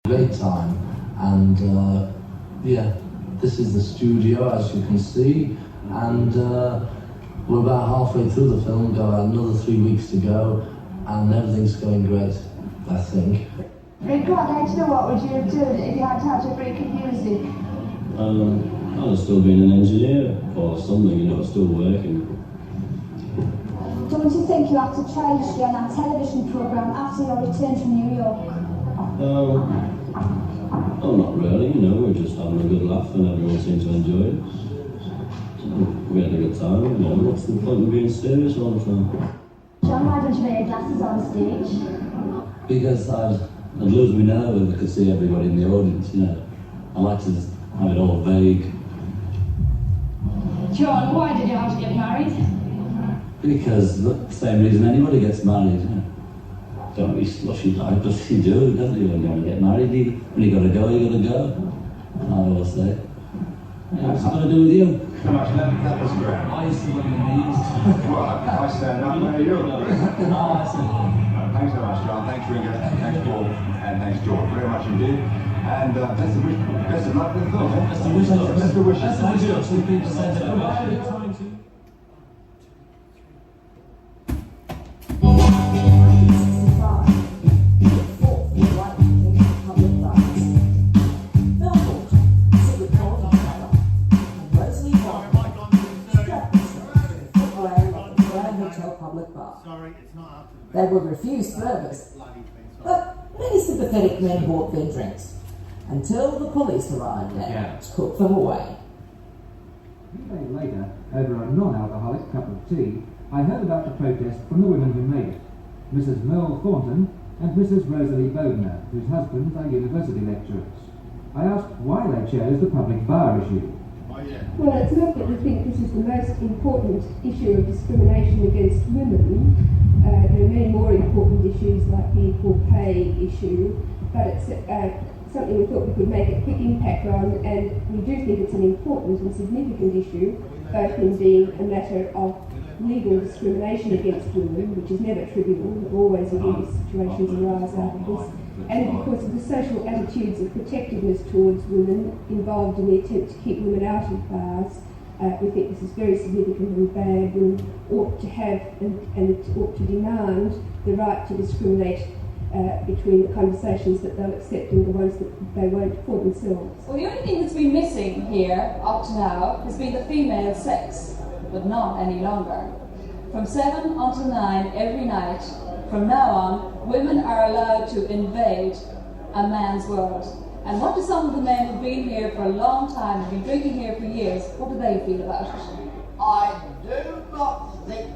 Great time, and yeah, this is the studio, as you can see, and we're about halfway through the film, got another 3 weeks to go, and everything's going great, I think. Rick, I'd like to know what would you have done if you had to have a break of music? I'd have still been an engineer or something, still working. Don't you think you have to try to be on that television programme after your return from New York? Oh, not really, we're just having a good laugh and everyone seems to enjoy it. So we had a good time, what's the point in being serious all the time? John, why don't you wear your glasses on stage? Because I'd lose me nerve if I could see everybody in the audience, I like to just have it all vague. John, why did you have to get married? Because the same reason anybody gets married, Don't be slushy like, but you do, don't you? When you want to get married, when you gotta go, you gotta go. I always say. What's it got to do with you? How much left that was grand? I used to look in the knees. Well, I stand up there, you. Thanks so much, John. Thanks, Ringo. Thanks, Paul. And thanks, George. Very much indeed. And best of luck with the film. That's the wish list. That's the wish That's list. the wish list. Some people sent it over. They would refuse service, but many sympathetic men bought their drinks until the police arrived and took them away. A few days later, over a non-alcoholic cup of tea, I heard about the protest from the women who made it, Mrs. Merle Thornton and Mrs. Rosalie Bodner, whose husbands are university lecturers. I asked why they chose the public bar issue. Well, it's not that we think this is the most important issue of discrimination against women. There are many more important issues like the equal pay issue, but it's something we thought we could make a quick impact on, and we do think it's an important and significant issue, both in being a matter of legal discrimination against women, which is never trivial, always again situations arise out of this, and because of the social attitudes of protectiveness towards women involved in the attempt to keep women out of bars. We think this is very significant and bad. Women ought to have and ought to demand the right to discriminate between the conversations that they'll accept and the ones that they won't for themselves. Well, the only thing that's been missing here up to now has been the female sex, but not any longer. From 7 until 9 every night, from now on, women are allowed to invade a man's world. And what do some of the men who've been here for a long time, have been drinking here for years, what do they feel about it? I do not think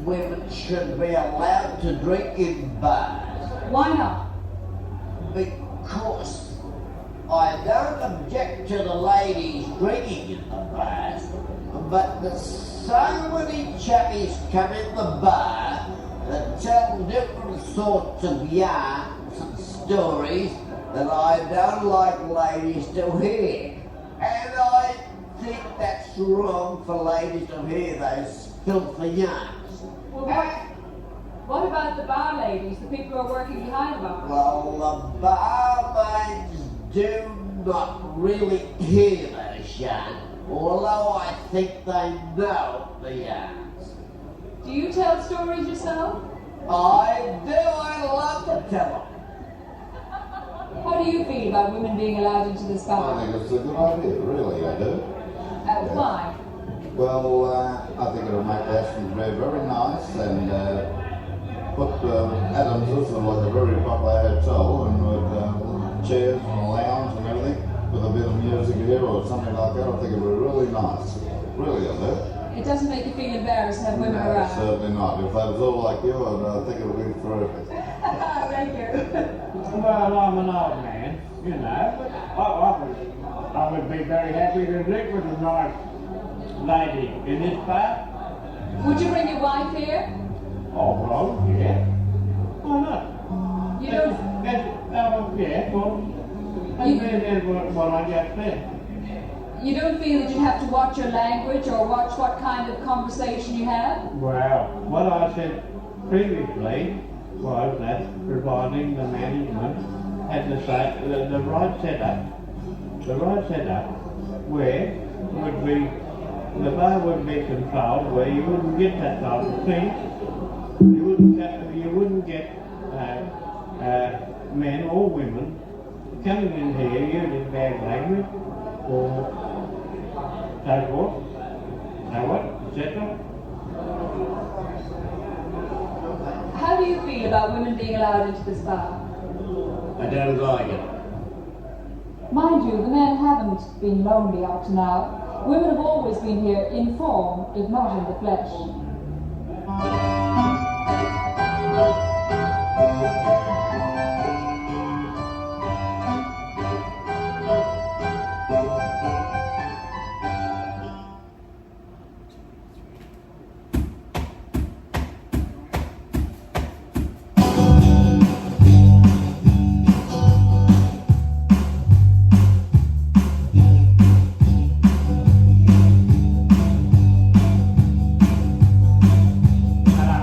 women should be allowed to drink in bars. Why not? Because I don't object to the ladies drinking in the bars, but there's so many chappies come in the bar that tell different sorts of yarns and stories that I don't like ladies to hear. And I think that's wrong for ladies to hear those filthy yarns. Well, what about the bar ladies, the people who are working behind the bar? Well, the barmaids do not really hear those yarns, although I think they know the yarns. Do you tell stories yourself? I do, I love to tell them. How do you feel about women being allowed into this bar? I think it's a good idea, really, I do. Why? Well, I think it'll make Ashton very, very nice and put Adams as like a very popular hotel and with chairs and a lounge and everything with a bit of music here or something like that. I think it would be really nice. Really, I do. It doesn't make you feel embarrassed to have women No, around? certainly not. If I was all like you, I'd think it would be terrific. Thank you. Well, I'm an old man, but I would be very happy to drink with a nice lady in this bar. Would you bring your wife here? Oh, well, yeah. Why not? You don't... Yeah, well, that's what I just said. You don't feel that you have to watch your language or watch what kind of conversation you have? Well, what I said previously was that providing the management at the right setup. The right setup where would be the bar would be controlled where you wouldn't get that type of thing. You wouldn't get men or women coming in here using bad language or so forth, etc. How do you feel about women being allowed into this bar? I don't like it. Mind you, the men haven't been lonely up to now. Women have always been here in form, if not in the flesh. And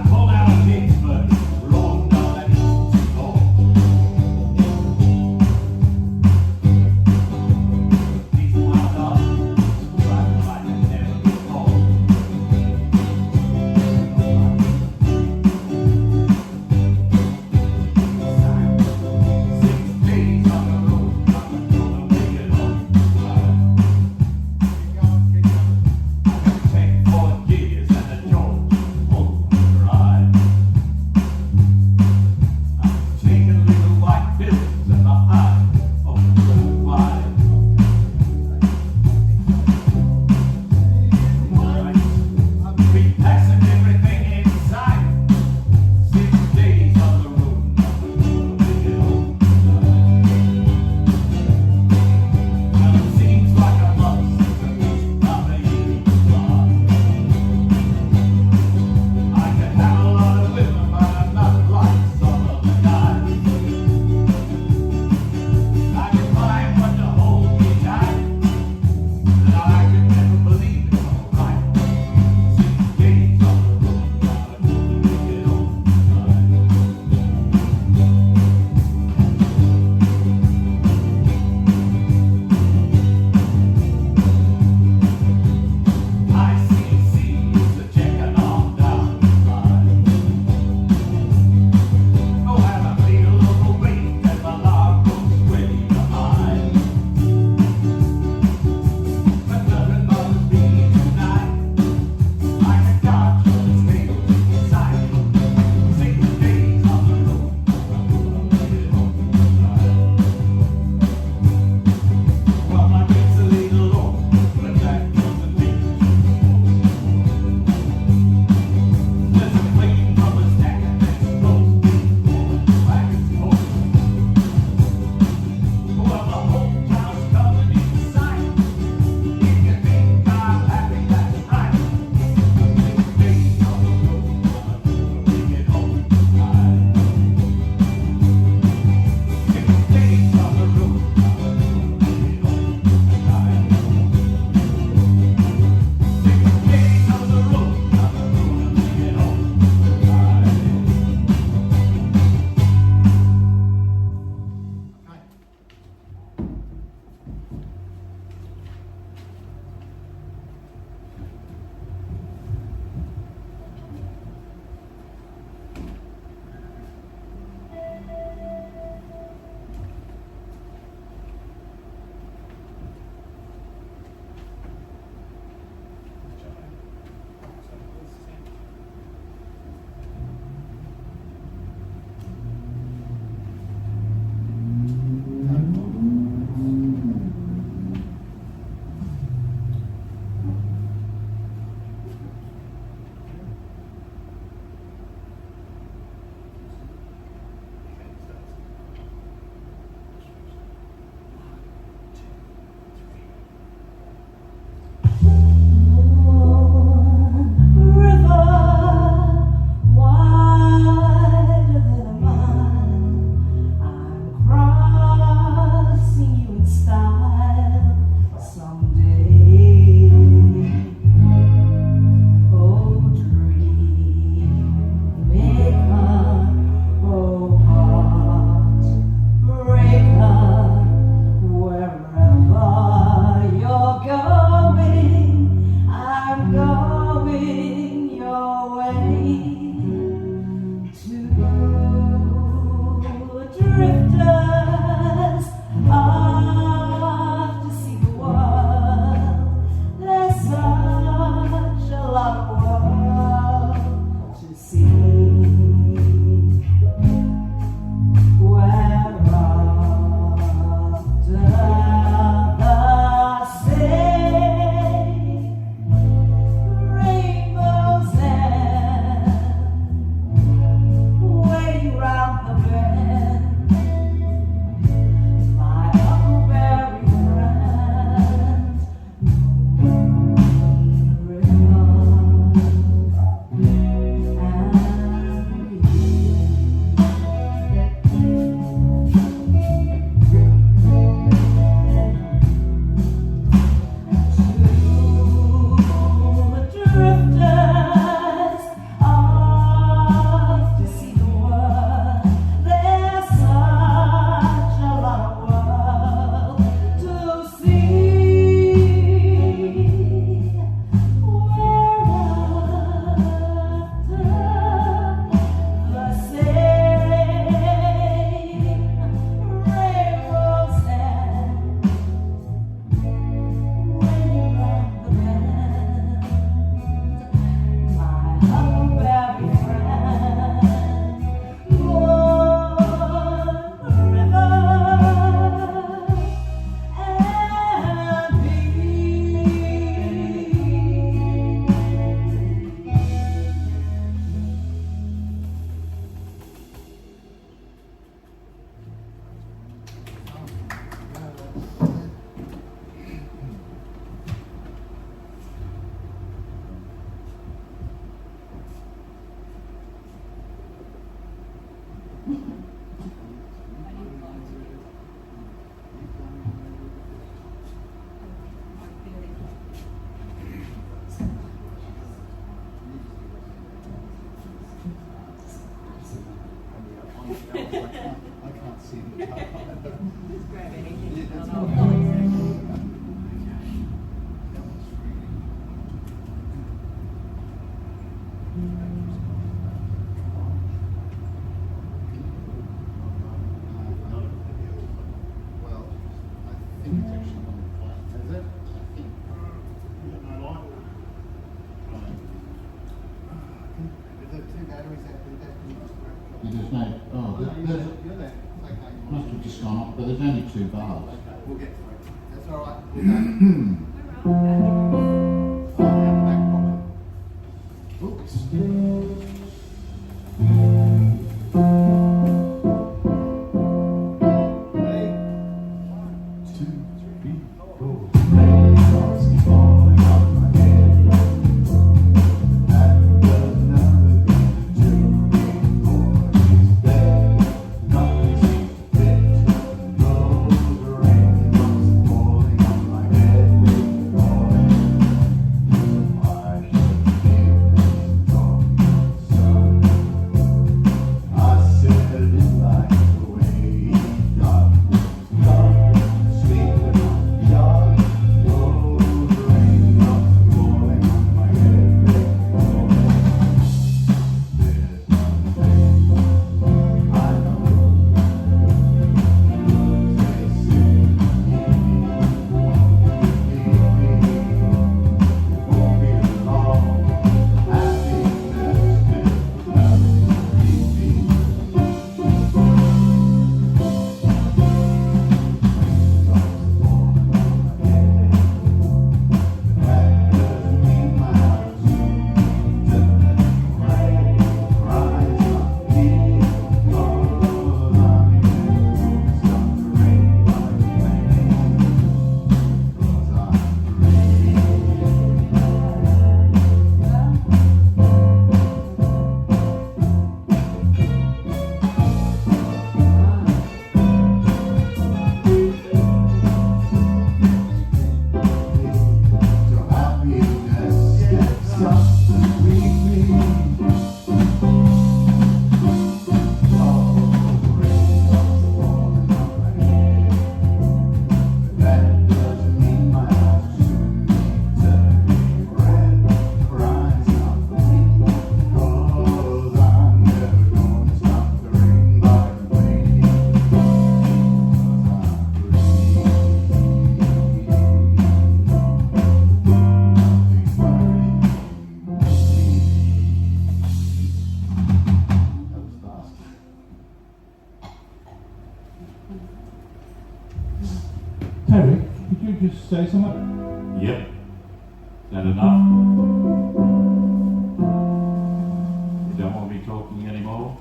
Must have just gone up, but there's only 2 bars. We'll get to it. That's all right. Terry, could you just say something? Yep. That enough? You don't want me talking anymore?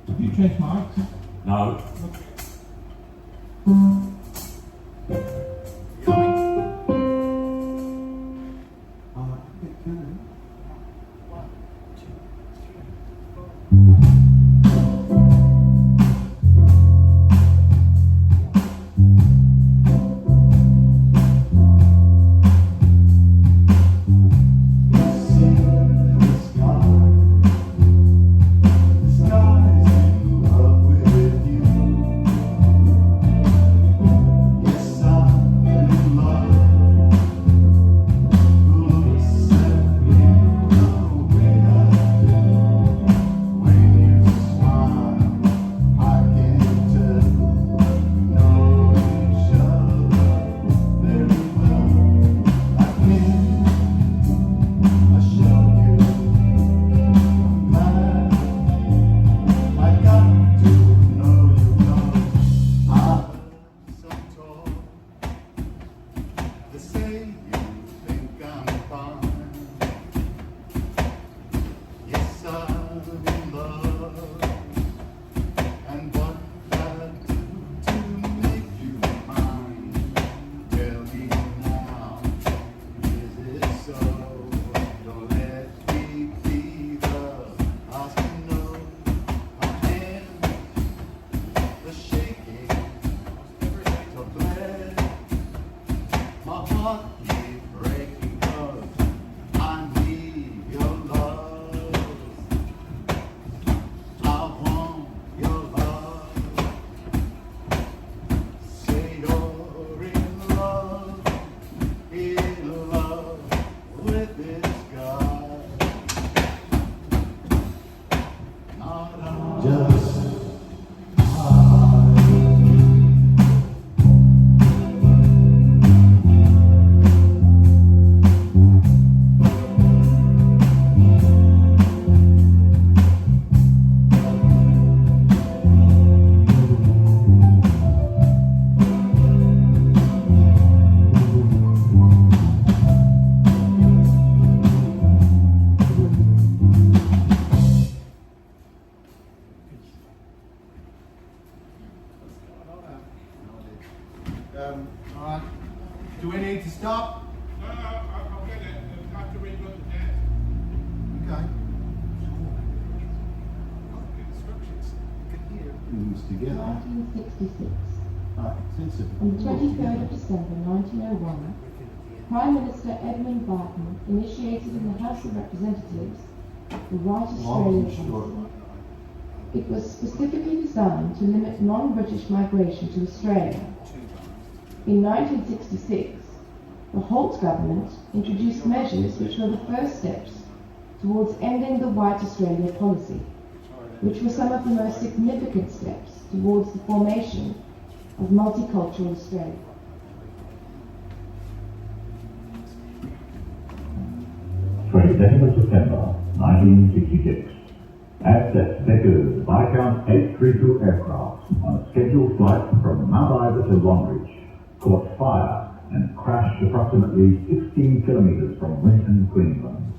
Have you changed mics? No. Skies you up with you. heart keep breaking 'cause I need your love. I want your love. Say you're in love with this guy. Just all right. Do we need to stop? No, I'll get it. I'll have to relook the dance. Okay. Instructions. Get here. Moves together. 1966. Sensible. On the 23rd of December 1901, Prime Minister Edmund Barton initiated in the House of Representatives the Right Australia policy. It was specifically designed to limit non-British migration to Australia. In 1966, the Holt government introduced measures which were the first steps towards ending the White Australia policy, which were some of the most significant steps towards the formation of multicultural Australia. Of September 1966. As set, deckers Viscount 832 aircraft on a scheduled flight from Mount Isa to Longreach caught fire and crashed approximately 16 kilometres from Winton, Queensland.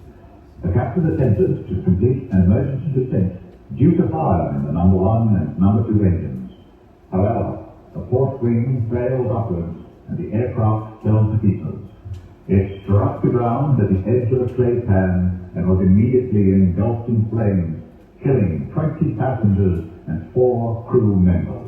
The captain attempted to complete an emergency descent due to fire in the number 1 and number 2 engines. However, the port wing failed upwards and the aircraft fell to pieces. It struck the ground at the edge of a clay pan and was immediately engulfed in flames, killing 20 passengers and 4 crew members.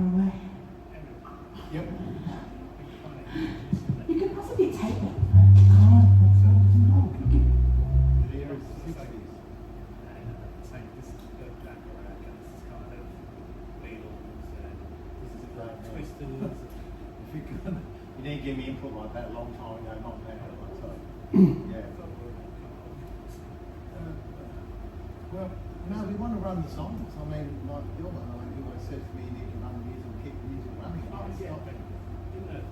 away. Yep. You could possibly take it. The year is 60s. If you didn't give me input like that a long time ago, not now, so yeah. Well, no, we want to run the songs. I mean, like your one, I mean, you always said to me, you need to run the music and keep the music running. Oh, yeah, but in the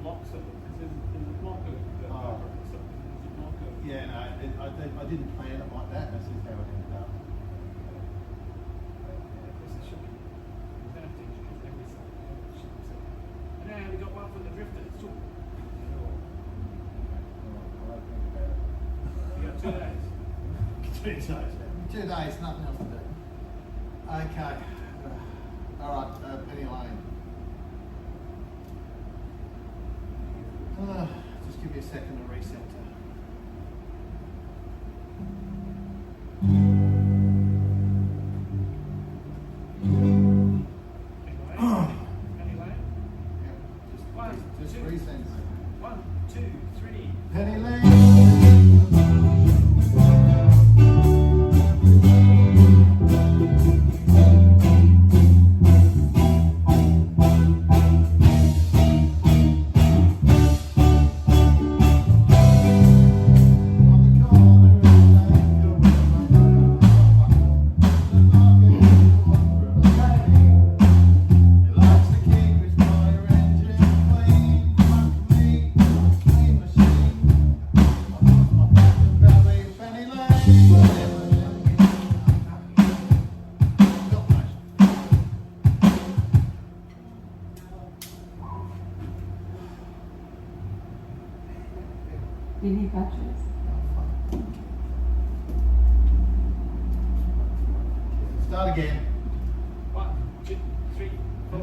blocks of it, because there's a block of there's a block of. Yeah, no, I didn't plan it like that. That's just how it ended up. It's a shocking. Exactly, because every song. And now we got one for the Drifters too. You got 2 days. 2 days. 2 days, nothing else to do. Okay. All right, Penny Lane. Just give me a second to reset. Penny Lane? Yeah, just two. reset. 1, 2, 3. Penny Lane. You need batteries. Start again. 1, 2, 3, 4.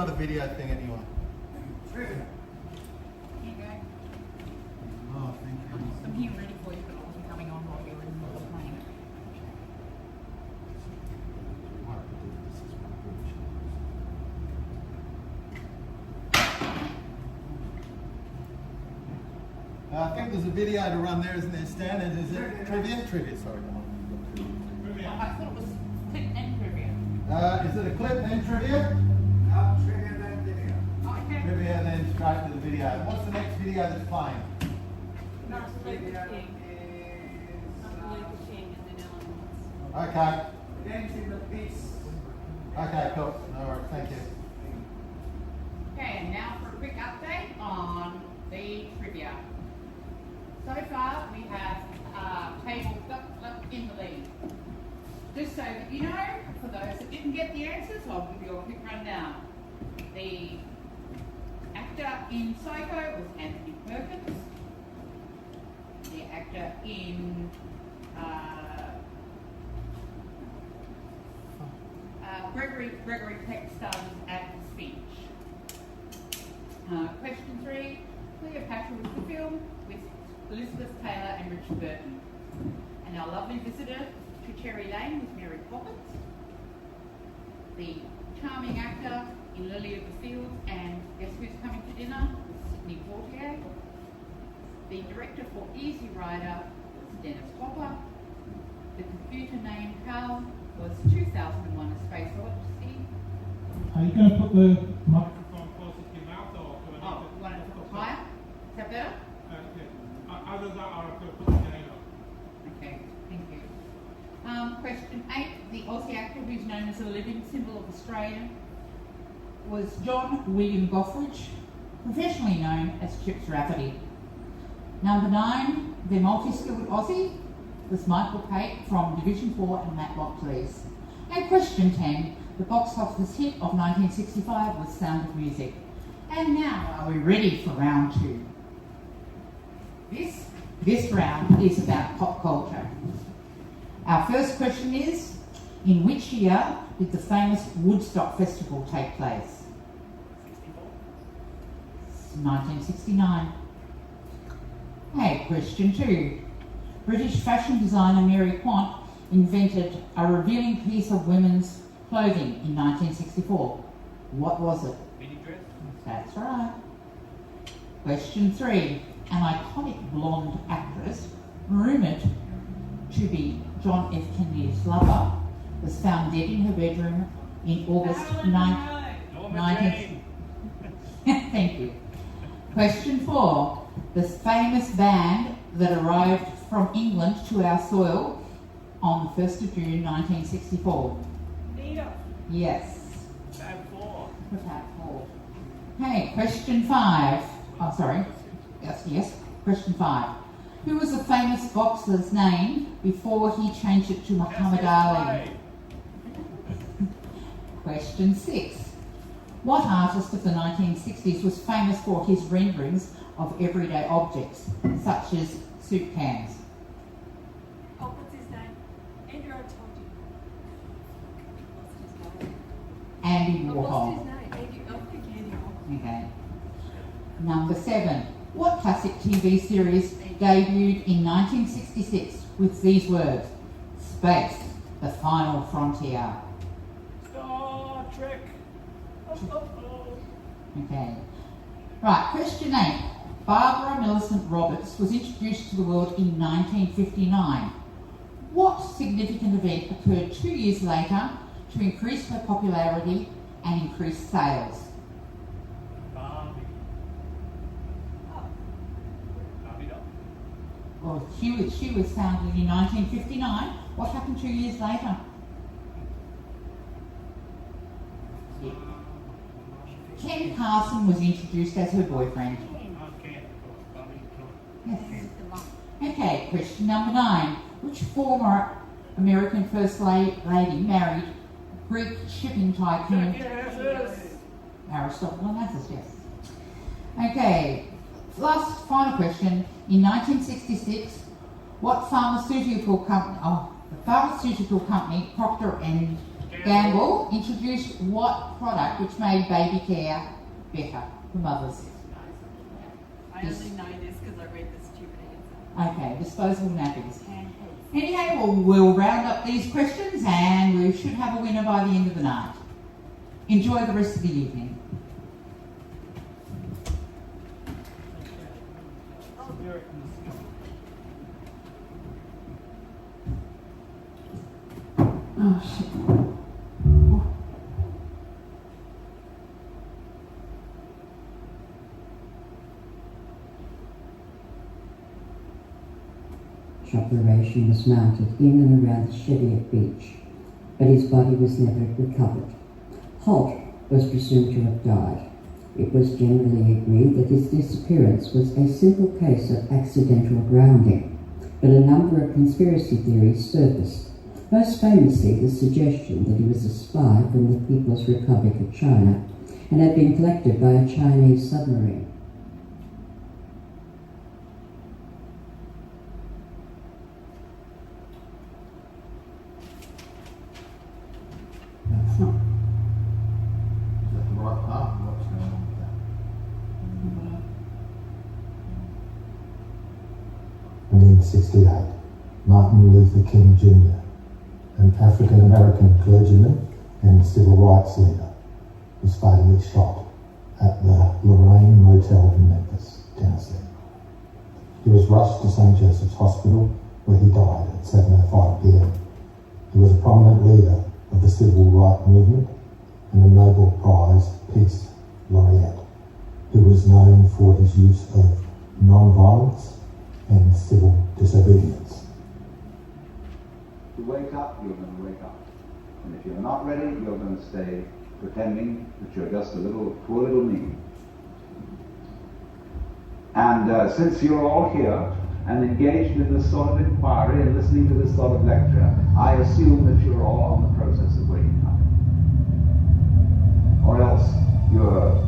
the video thing anyway. Oh, thank you. I'm here ready for you, but I wasn't coming on while you were in the middle of playing. I think there's a video to run there, isn't there, Stan? And is it trivia? Trivia, sorry. I thought it was clip and trivia. Is it a clip and trivia? No, trivia then video. Oh, okay. Trivia then straight to the video. What's the next video that's playing? Martin Luther King. Martin Luther King and then Ellen. Okay. Dancing with Peace. Okay, cool. No worries. Thank you. Okay, and now for a quick update on the trivia. So far, we have table in the lead. Just so that you know, for those that didn't get the answers, I'll give you a quick rundown. The actor in Psycho was Anthony Perkins. The actor in Gregory Peck starred as Agnes Finch. Question 3, Cleopatra was the film with Elizabeth Taylor and Richard Burton. And our lovely visitor to Cherry Lane was Mary Poppins. The charming actor in Lily of the Fields and Guess Who's Coming to Dinner was Sidney Poitier. The director for Easy Rider was Dennis Hopper. The computer named Hal was 2001: A Space Odyssey. Are you going to put the microphone closer to your mouth or? Oh, you want it to put higher? Is that better? Okay. Other than that, I'm going to put the gain up. Okay, thank you. Question 8. The Aussie actor who's known as a living symbol of Australia was John William Goffridge, professionally known as Chips Rafferty. Number 9. The multi-skilled Aussie was Michael Pate from Division 4 and Matlock Police. And question 10. The box office hit of 1965 was Sound of Music. And now, are we ready for round 2? This round is about pop culture. Our first question is, in which year did the famous Woodstock Festival take place? 1969. Okay, question 2. British fashion designer Mary Quant invented a revealing piece of women's clothing in 1964. What was it? Mini dress? That's right. Question 3. An iconic blonde actress, rumoured to be John F. Kennedy's lover, was found dead in her bedroom in August 19... Thank you. Question 4. The famous band that arrived from England to our soil on the 1st of June 1964. Nita. Yes. Tab 4. Tab 4. Hey, question 5. Oh, sorry. Yes. Question 5. Who was the famous boxer's name before he changed it to Muhammad Ali? Question 6. What artist of the 1960s was famous for his renderings of everyday objects, such as soup cans? Oh, what's his name? Andrew, I told you. Andy What's Warhol. his name? Andy, I think Andy Warhol. Okay. Number 7. What classic TV series debuted in 1966 with these words? Space, the final frontier. Star Trek. Okay. Right, question 8. Barbara Millicent Roberts was introduced to the world in 1959. What significant event occurred 2 years later to increase her popularity and increase sales? Barbie. Barbie doll. Well, she was founded in 1959. What happened 2 years later? Ken Carson was introduced as her boyfriend. Yes. Okay, question number 9. Which former American First Lady married Greek shipping tycoon Aristotle Onassis? Yes. Okay, final question. In 1966, what pharmaceutical company, Procter and Gamble introduced what product which made baby care better for mothers? I only know this because I read the stupid answer. Okay, disposable nappies. Anyhow, we'll round up these questions and we should have a winner by the end of the night. Enjoy the rest of the evening. Oh, shit. Operation was mounted in and around the Cheviot beach, but his body was never recovered. Holt was presumed to have died. It was generally agreed that his disappearance was a simple case of accidental grounding, but a number of conspiracy theories surfaced, most famously the suggestion that he was a spy from the People's Republic of China and had been collected by a Chinese submarine. Is that the right part? What's going on with that? 1968, Martin Luther King Jr., an African-American clergyman and civil rights leader, was fatally shot at the Lorraine Motel in Memphis, Tennessee. He was rushed to St. Joseph's Hospital, where he died at 7:05 p.m. He was a prominent leader of the civil rights movement and a Nobel Prize Peace Laureate, who was known for his use of non-violence and civil disobedience. To wake up, you're going to wake up. And if you're not ready, you're going to stay pretending that you're just a poor little me. And since you're all here and engaged in this sort of inquiry and listening to this sort of lecture, I assume that you're all on the process of waking up. Or else you're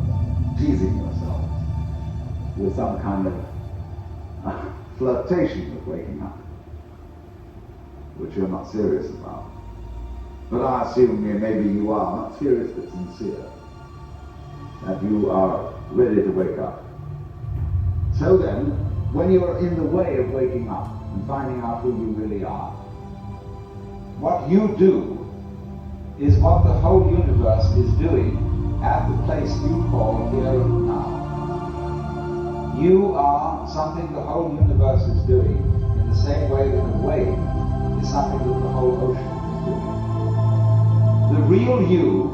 teasing yourselves with some kind of flirtation with waking up, which you're not serious about. But I assume maybe you are, not serious but sincere, that you are ready to wake up. So then, when you're in the way of waking up and finding out who you really are, what you do is what the whole universe is doing at the place you call here and now. You are something the whole universe is doing in the same way that a wave is something that the whole ocean is doing. The real you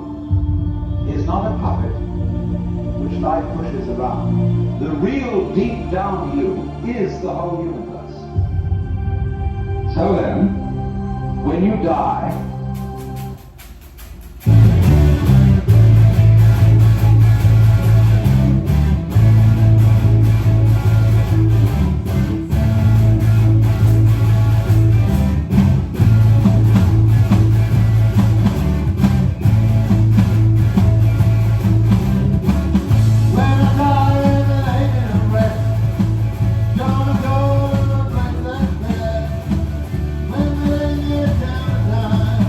is not a puppet which life pushes around. The real deep down you is the whole universe. So then, when you die, Gonna go to a place like that when they get down to die.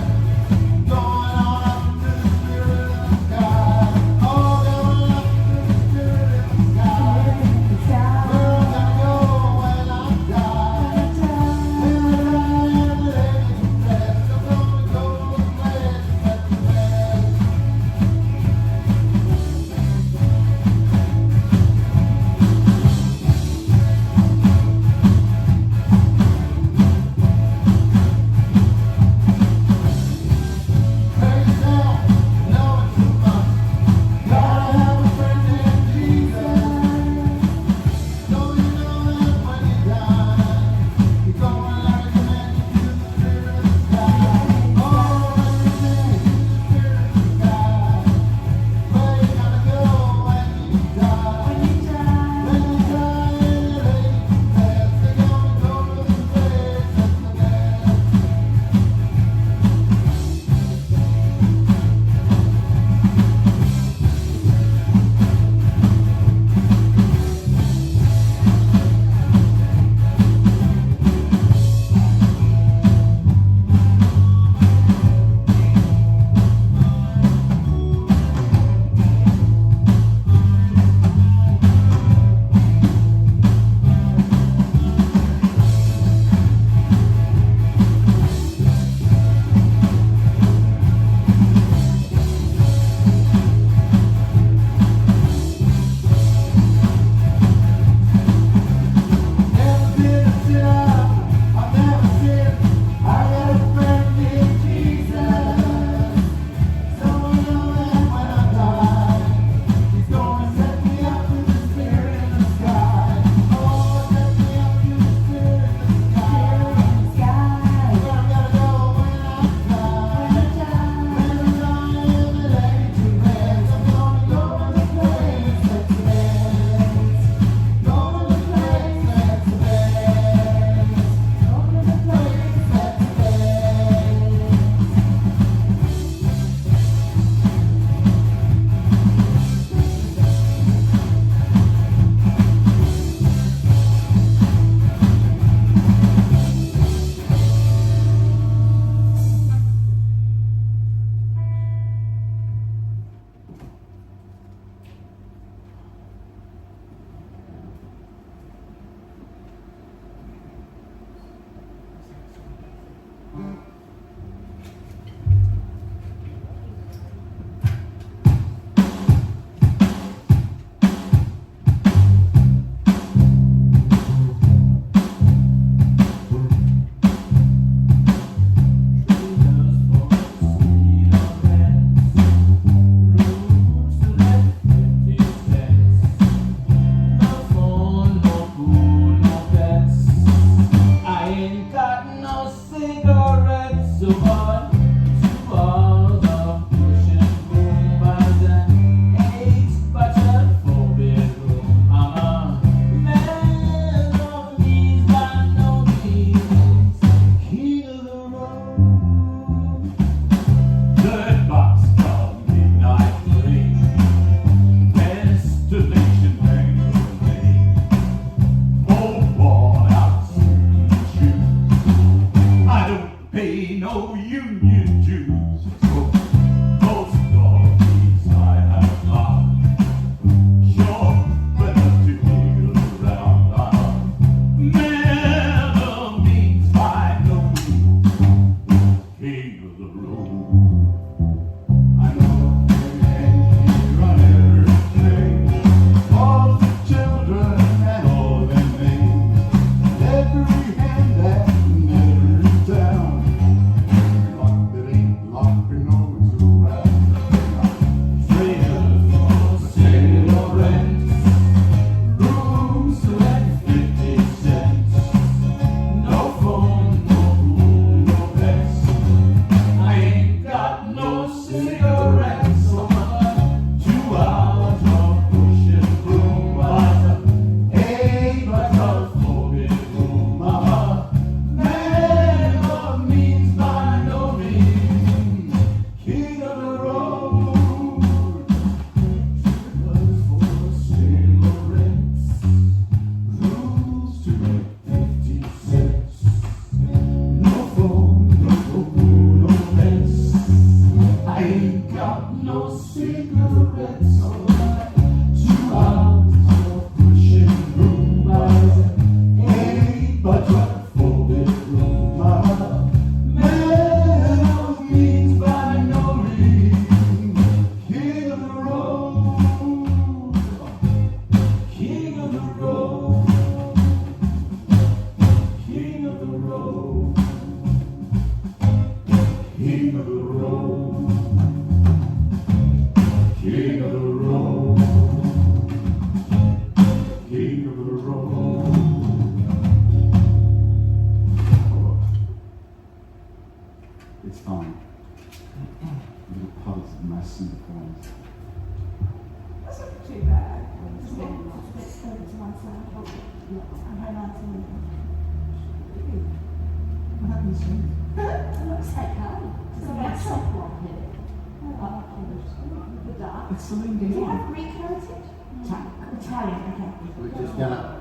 over to one side. Okay. Yeah. And hold on to me. What happens to you? It looks okay. It's a natural one here. The dark. It's Celine Do you Dion. have Greek heritage? Italian, okay. We're just gonna.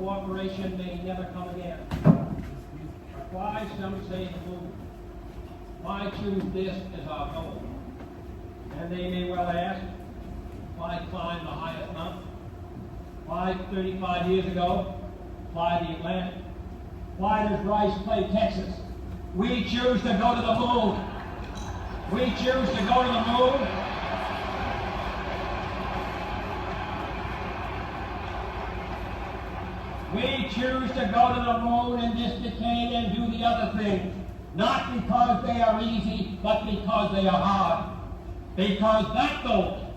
cooperation may never come again. Why, some say, the movement? Why choose this as our goal? And they may well ask, why climb the highest mountain? Why 35 years ago, fly the Atlantic? Why does Rice play Texas? We choose to go to the moon. We choose to go to the moon. We choose to go to the moon in this decade and do the other things, not because they are easy, but because they are hard. Because that goal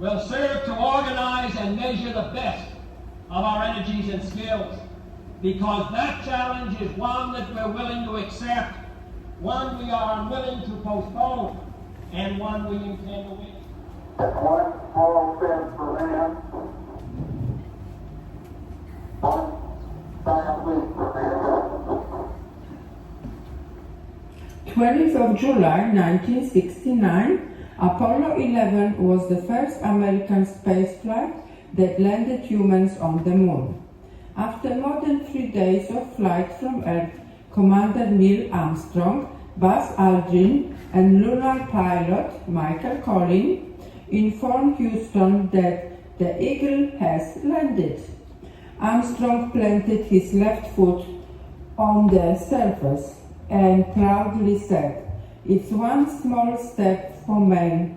will serve to organize and measure the best of our energies and skills. Because that challenge is one that we're willing to accept, one we are unwilling to postpone, and one we intend to win. One small step for man, one giant leap for mankind. 20th of July 1969, Apollo 11 was the first American spaceflight that landed humans on the moon. After more than 3 days of flight from Earth, Commander Neil Armstrong, Buzz Aldrin, and lunar pilot Michael Collins informed Houston that the Eagle has landed. Armstrong planted his left foot on the surface and proudly said, "It's one small step for man,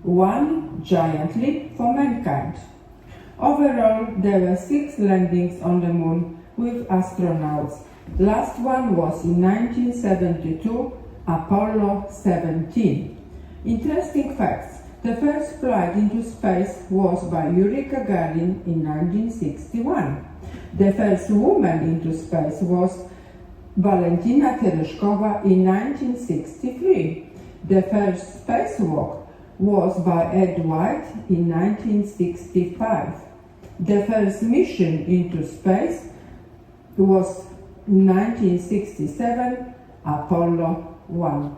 one giant leap for mankind." Overall, there were 6 landings on the moon with astronauts. Last one was in 1972, Apollo 17. Interesting facts. The first flight into space was by Yuri Gagarin in 1961. The first woman into space was Valentina Tereshkova in 1963. The first spacewalk was by Ed White in 1965. The first mission into space was in 1967, Apollo 1.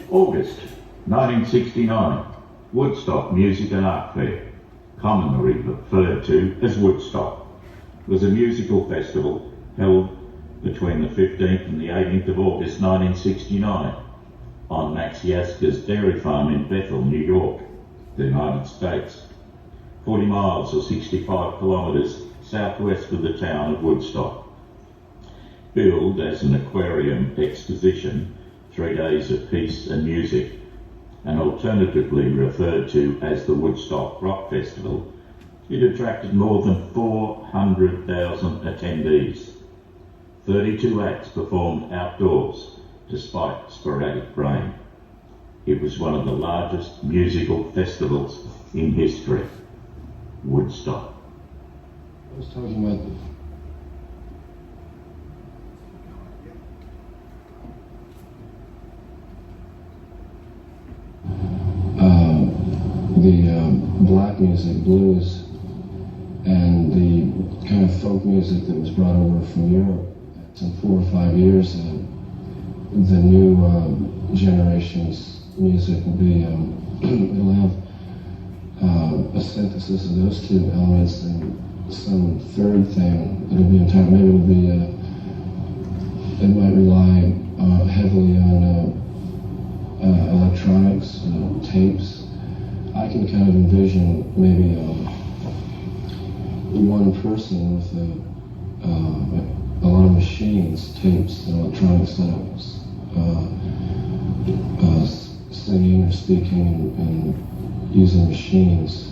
August 1969, Woodstock Music and Art Fair, commonly referred to as Woodstock, was a musical festival held between the 15th and the 18th of August 1969 on Max Yaska's dairy farm in Bethel, New York, the United States, 40 miles or 65 kilometres southwest of the town of Woodstock. Billed as an aquarium exposition, 3 days of peace and music, and alternatively referred to as the Woodstock Rock Festival, it attracted more than 400,000 attendees. 32 acts performed outdoors, despite sporadic rain. It was one of the largest musical festivals in history. Woodstock. I was talking about the black music, blues, and the kind of folk music that was brought over from Europe. In 4 or 5 years, the new generation's music will be, it'll have a synthesis of those 2 elements and some third thing. It'll be entirely, maybe it'll be, it might rely heavily on electronics, tapes. I can kind of envision maybe one person with a lot of machines, tapes, and electronic setups, singing or speaking and using machines.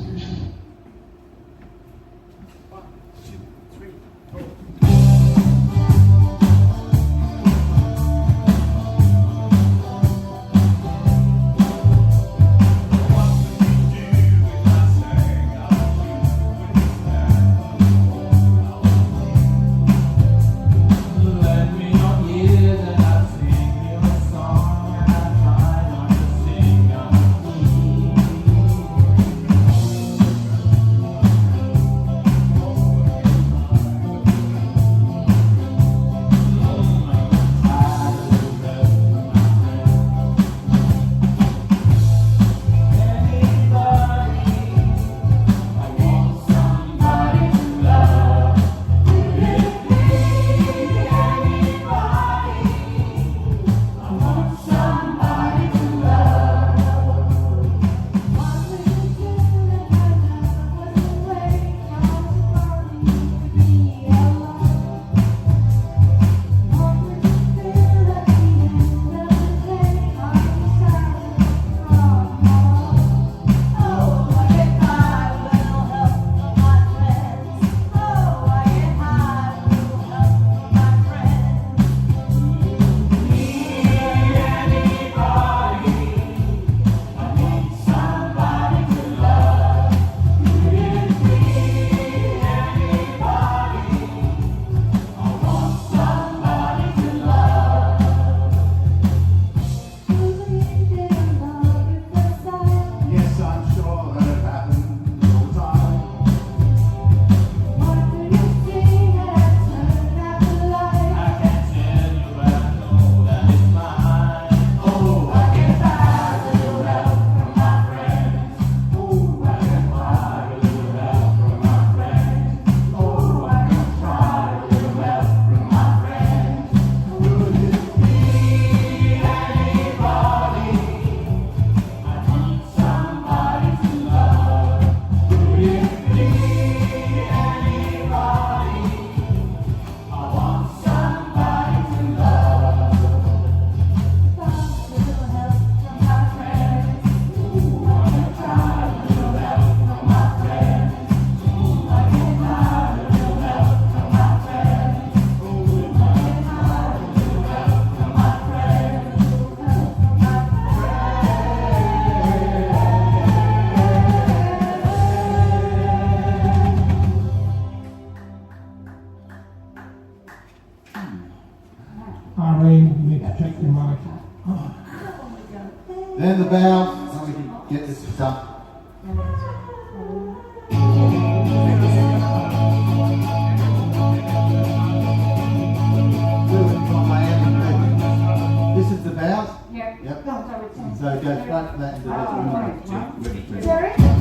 And the bows, so we can get this done. This is the bows? Yep. Yep. No, so it's on. So it goes front and that into this. Jerry?